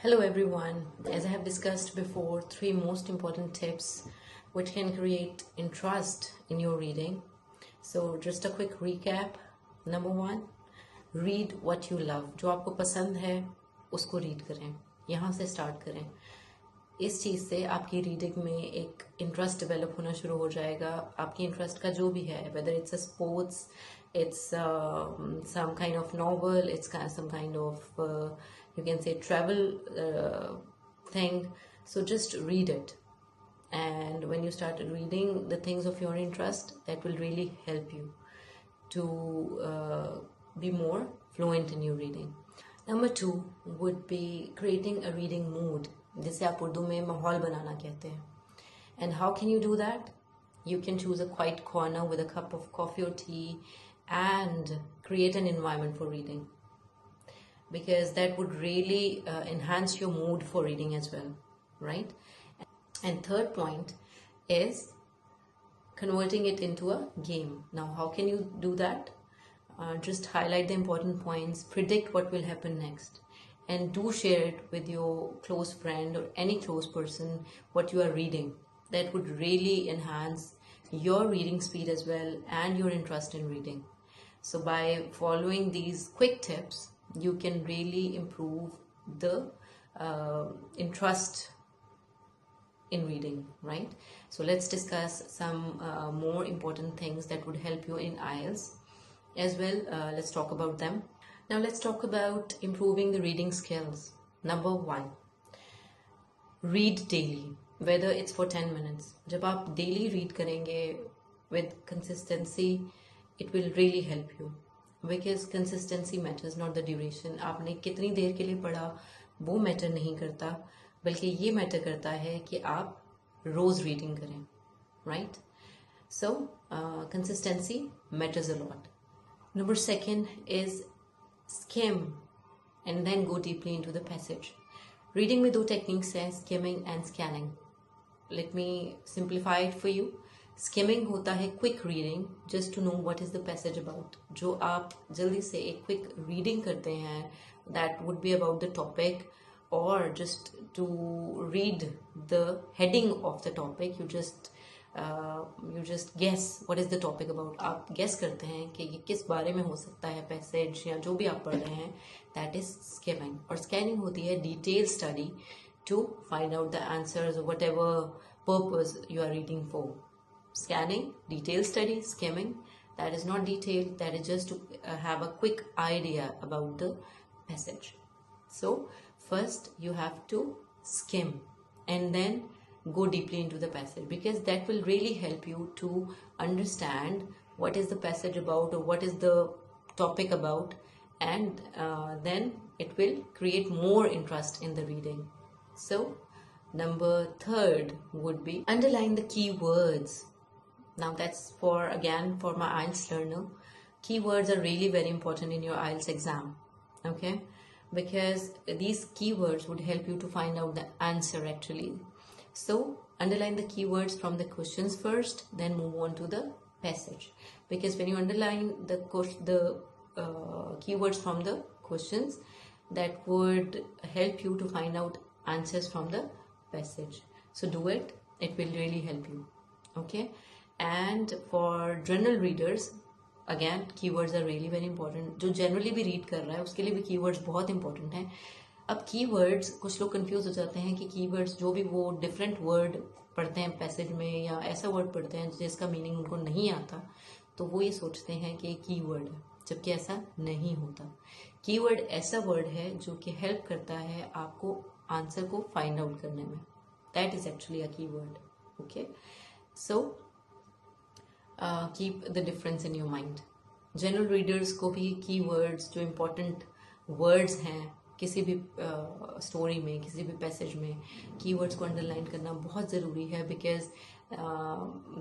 Hello everyone. As I have discussed before, three most important tips which can create interest in your reading. So just a quick recap. Number one, read what you love. जो आपको पसंद है उसको read करें. यहाँ से start करें. इस चीज़ से आपकी रीडिंग में एक इंटरेस्ट डेवलप होना शुरू हो जाएगा. आपकी इंटरेस्ट का जो भी है, whether it's a sports, it's some kind of novel, it's some kind of you can say travel thing. So just read it, and when you start reading the things of your interest, that will really help you to be more fluent in your reading. Number two would be creating a reading mood, जिसे आप उर्दू में माहौल बनाना कहते हैं. And how can you do that? You can choose a quiet corner with a cup of coffee or tea and create an environment for reading, because that would really enhance your mood for reading as well, right? And third point is converting it into a game. Now, how can you do that? Just highlight the important points, predict what will happen next, and do share it with your close friend or any close person what you are reading. That would really enhance your reading speed as well and your interest in reading. So by following these quick tips, you can really improve the interest in reading, right? So let's discuss some more important things that would help you in IELTS as well. Let's talk about them. Now let's talk about improving the reading skills. Number one, read daily, whether it's for 10 minutes. जब आप daily read करेंगे with consistency, it will really help you, because consistency matters, not the duration. आपने कितनी देर के लिए पढ़ा वो matter नहीं करता, बल्कि ये मैटर करता है कि आप रोज रीडिंग करें, right? So consistency matters a lot. Number second is skim and then go deeply into the passage. Reading में दो techniques हैं, skimming and scanning. Let me simplify it for you. Skimming होता है quick reading, just to know what is the passage about. जो आप जल्दी से एक quick reading करते हैं, that would be about the topic, or just to read the heading of the topic. You just guess what is the topic about. आप guess करते हैं कि ये किस बारे में हो सकता है passage या जो भी आप पढ़ रहे हैं. That is skimming. और scanning होती है detailed study to find out the answers or whatever purpose you are reading for. Scanning, detailed study. Skimming, that is not detailed, that is just to have a quick idea about the passage. So first you have to skim and then go deeply into the passage, because that will really help you to understand what is the passage about or what is the topic about, and then it will create more interest in the reading. So number third would be underline the key words. Now that's for my IELTS learner. Keywords are really very important in your IELTS exam, okay? Because these keywords would help you to find out the answer actually. So underline the keywords from the questions first, then move on to the passage. Because when you underline the keywords from the questions, that would help you to find out answers from the passage. So do it. It will really help you. Okay. And for general readers, again, keywords are really very important. जो generally भी read कर रहा है उसके लिए भी keywords बहुत important हैं. अब keywords, कुछ लोग confuse हो जाते हैं कि keywords जो भी वो different word पढ़ते हैं passage में, या ऐसा word पढ़ते हैं जिसका meaning उनको नहीं आता, तो वो ये सोचते हैं कि keyword है, जबकि ऐसा नहीं होता. Keyword ऐसा word है जो कि help करता है आपको answer को find out करने में. That is actually a keyword. Okay, so keep the difference in your mind. General readers को भी keywords, जो important words हैं किसी भी story में, किसी भी passage में, keywords को underline करना बहुत ज़रूरी है, because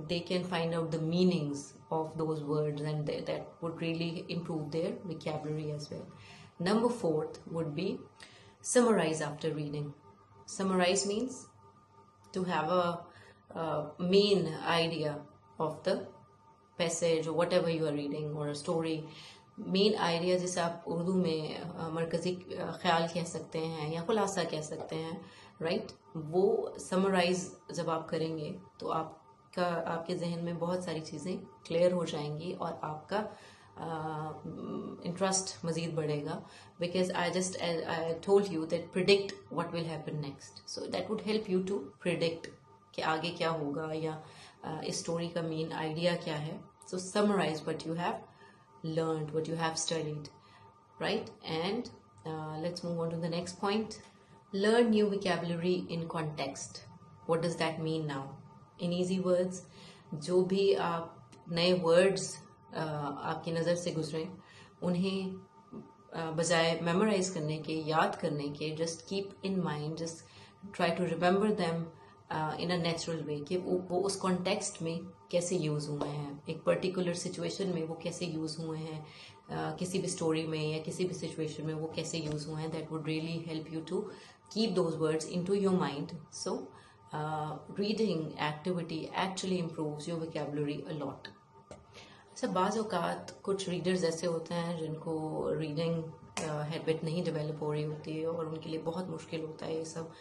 they can find out the meanings of those words, and that would really improve their vocabulary as well. Number fourth would be summarize after reading. Summarize means to have a main idea of the passage or whatever you are reading, or a story, main idea जिसे आप उर्दू में मरकज़ी ख्याल कह सकते हैं या खुलासा कह सकते हैं, राइट, वो समराइज जब आप करेंगे तो आपके जहन में बहुत सारी चीज़ें क्लियर हो जाएंगी और आपका इंटरेस्ट मज़ीद बढ़ेगा, because I told you that predict what will happen next, so that would help you to predict कि आगे क्या होगा या इस स्टोरी का मेन आइडिया क्या है. So summarise what you have learned, what you have studied, right? And let's move on to the next point. Learn new vocabulary in context. What does that mean now? In easy words, जो भी आप नए words आपकी नज़र से गुजरें, उन्हें बजाय memorise करने के, याद करने के, just keep in mind, just try to remember them in a natural way, कि वो उस कॉन्टेक्स्ट में कैसे यूज़ हुए हैं, एक पर्टिकुलर सिचुएशन में वो कैसे यूज़ हुए हैं, किसी भी स्टोरी में या किसी भी सिचुएशन में वो कैसे यूज़ हुए हैं. That would really help you to keep those words into your mind. So reading activity actually improves your vocabulary a lot. अच्छा, बाज़ औक़ात कुछ रीडर्स ऐसे होते हैं जिनको रीडिंग हैबिट नहीं डेवलप हो रही होती है और उनके लिए बहुत मुश्किल होता है ये सब.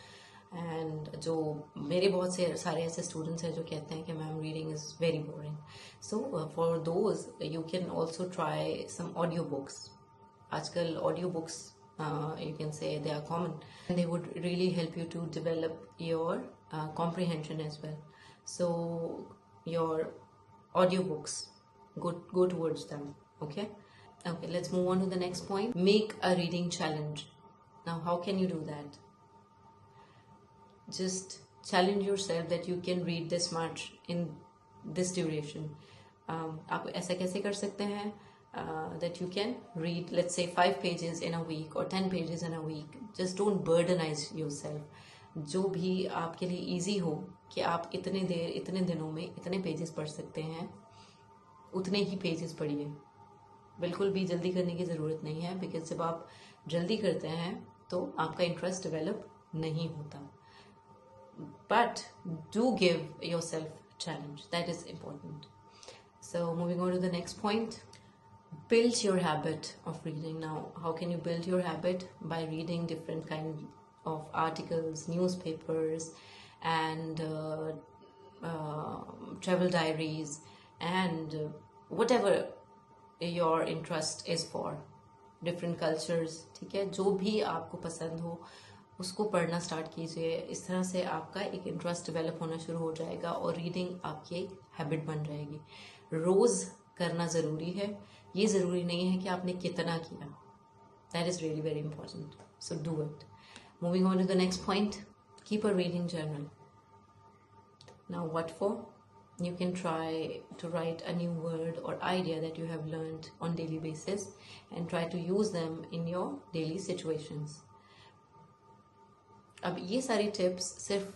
एंड जो मेरे बहुत से सारे ऐसे स्टूडेंट्स हैं जो कहते हैं कि ma'am reading is very boring. So for those you can also try some audio books. आजकल audio books you can say they are common and they would really help you to develop your comprehension as well. So your audiobooks, go towards them. Okay, let's move on to the next point. Make a reading challenge. Now how can you do that? Just challenge yourself that you can read this much in this duration. आप ऐसा कैसे कर सकते हैं? That you can read, let's say 5 pages in a week or 10 pages in a week. Just don't burdenize yourself. जो भी आपके लिए easy हो कि आप इतने दिनों में इतने पेजेस पढ़ सकते हैं, उतने ही पेजेस पढ़िए. बिल्कुल भी जल्दी करने की ज़रूरत नहीं है, बिकॉज जब आप जल्दी करते हैं तो आपका इंटरेस्ट डेवलप नहीं होता. But do give yourself challenge. That is important. So moving on to the next point. Build your habit of reading. Now, how can you build your habit? By reading different kind of articles, newspapers, and travel diaries, and whatever your interest is for. Different cultures, ठीक है, जो भी आपको पसंद हो उसको पढ़ना start कीजिए. इस तरह से आपका एक इंटरेस्ट डेवलप होना शुरू हो जाएगा और रीडिंग आपकी एक हैबिट बन जाएगी. रोज़ करना ज़रूरी है. ये ज़रूरी नहीं है कि आपने कितना किया. That is really very important. So do it. Moving on to the next point. Keep a reading journal. Now what for? You can try to write a new word or idea that you have learned on daily basis and try to use them in your daily situations. अब ये सारी tips सिर्फ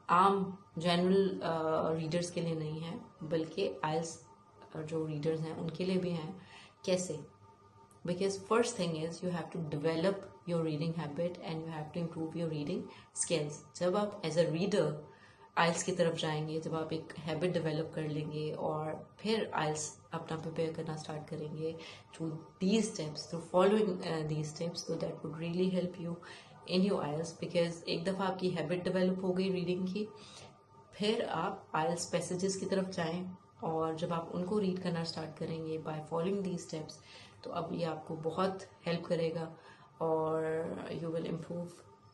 आम general readers के लिए नहीं है, बल्कि आइल्स जो रीडर्स हैं उनके लिए भी हैं. कैसे? Because first thing is you have to develop your reading habit and you have to improve your reading skills. जब आप एज अ रीडर आइल्स की तरफ जाएंगे, जब आप एक हैबिट डेवलप कर लेंगे और फिर आइल्स अपना प्रिपेयर करना स्टार्ट करेंगे through these steps, through following these steps, तो that would really help you in your IELTS. Because एक दफ़ा आपकी हैबिट डेवलप हो गई रीडिंग की, फिर आप आइल्स पैसेजेस की तरफ जाएं और जब आप उनको रीड करना स्टार्ट करेंगे बाय फॉलोइंग दीज स्टेप्स, तो अब ये आपको बहुत हेल्प करेगा और यू विल इम्प्रूव